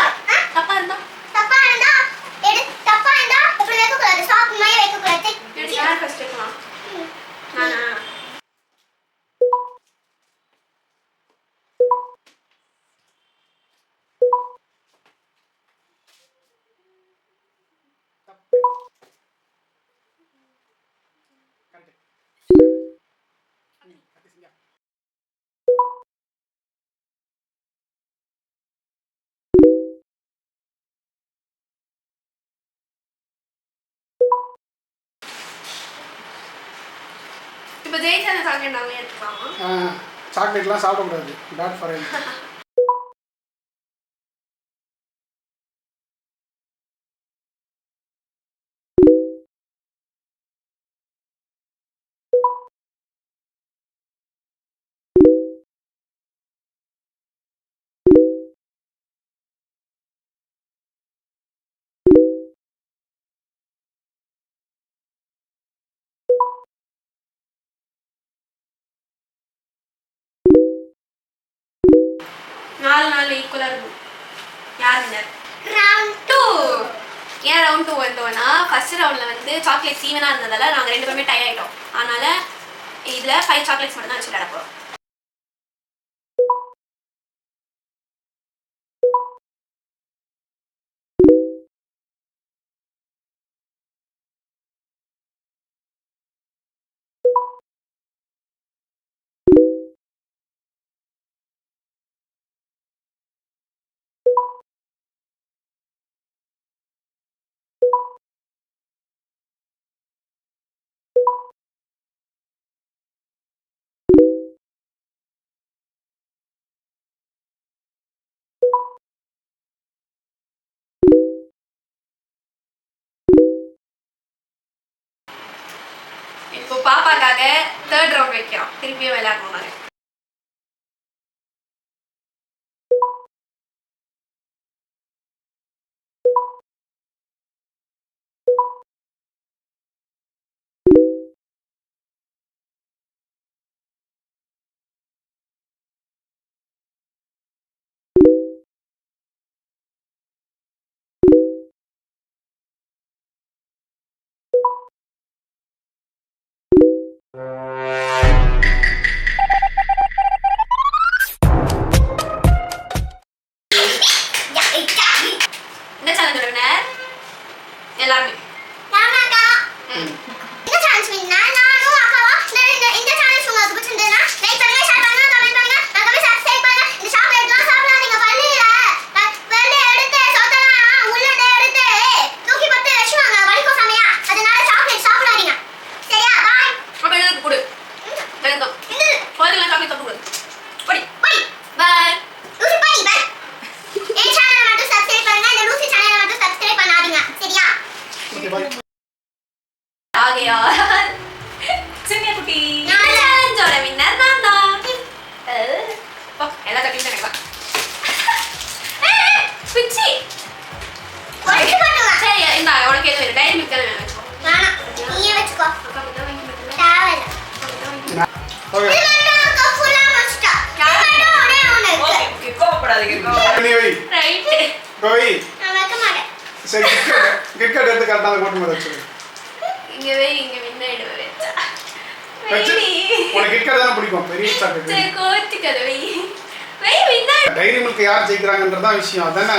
இருந்தா தப்பா இருந்தா எடு. தப்பா இருந்தா அப்படி வைக்க கூடாது. ஸ்டாப் மாதிரி வைக்க கூடாது. யார் ஃபர்ஸ்ட் வைக்கலாம்? நானா? இப்போ ஜெயிச்சா அந்த சாக்லேட் நாங்களே எடுத்துக்கலாமா? சாக்லேட்லாம் சாப்பிடக்கூடாது, பேட் ஃபார் ஹெல்த். நாலு ஈக்குவலாக இருக்கும். யார் வின்னர்? ரவுண்ட் 2. ஏன் ரவுண்ட் 2 வந்தோம்னா ஃபர்ஸ்ட் ரவுண்டில் வந்து சாக்லேட் ஈவனாக இருந்ததால் நாங்கள் 2 பேருமே டை ஆகிட்டோம். அதனால் இதில் 5 சாக்லேட்ஸ் மட்டும் தான் வச்சு நடப்போம். இப்போ பாப்பாக்காக 3rd ரவுண்ட் வைக்கிறோம். திருப்பியும் விளையாடணும் நாங்கள். இந்த சேலஞ்சோட வின்னர் எல்லாருமே. நானாக்கா இந்த சேலஞ்ச் வின்னா நானும் அக்காவா. இந்த சேலஞ்ச் உங்களுக்கு பிடிச்சிருந்ததுன்னா லைக் பண்ணுங்க, ஷேர் பண்ணுங்க, கமெண்ட் பண்ணுங்க, மறக்காம சப்ஸ்கிரைப் பண்ணுங்க. இந்த சாக்லேட்லாம் சாப்பிடாதீங்க. பள்ளியில வெளிய எடுத்து சொத்தலாம் உள்ள எடுத்து தூக்கி போட்டு வச்சுவாங்க, வலிக்கும் சமையா. அதனால சாக்லேட் சாப்பிடாதீங்க, சரியா? பாய். அப்போ எனக்கு கொடு. வெல்கம். இந்த குழந்தைங்களாம் சாக்லேட் சாப்பிட கொடு. படி போய் பாய். லூசி போய் பாய். என் சேனலை மட்டும் சப்ஸ்கிரைப் பண்ணுங்க, இந்த லூசி சேனலை மட்டும் சப்ஸ்கிரைப் பண்ணாதீங்க, சரியா? Okay bye. ஆகையால் சின்ன குட்டி சேலஞ்சோட வின்னர் நான் தான். எல்லா சாக்லேட்டும் எனக்கு தான். பிச்சி ஒட்டு போட்டுவா. சரி இந்த உனக்கு எதுவும் டைரி மில்க் தான் வேணும் வச்சுக்கோ. வேணாம், நீயே வச்சுக்கோ. அக்கா கிட்ட வாங்கி கொடுத்துருங்க. தேவையில்ல. ஓகே இது மட்டும் அக்கா ஃபுல்லா முடிச்சிட்டா. இது மட்டும் ஒரே ஒண்ணு இருக்கு. ஓகே கோவப்படாதீங்க. நீ வை. ரைட். கோவி. நான் வைக்க மாட்டேன். சரி, கிட்கட் எடுத்து கரெக்டாக அந்த கோட்டு மேலே வச்சுரு. இங்க வை, இங்க வின்னாயிடுவே வெச்சா. வச்சு வை. உனக்கு கிட்கட் தானே பிடிக்கும், பெரிய சாக்லேட். சரி கோத்திக்கத வை. வை வின்னாயிடு. டைரி மில்க் யார் ஜெயிக்கிறாங்கன்றதான் விஷயம், அதானே?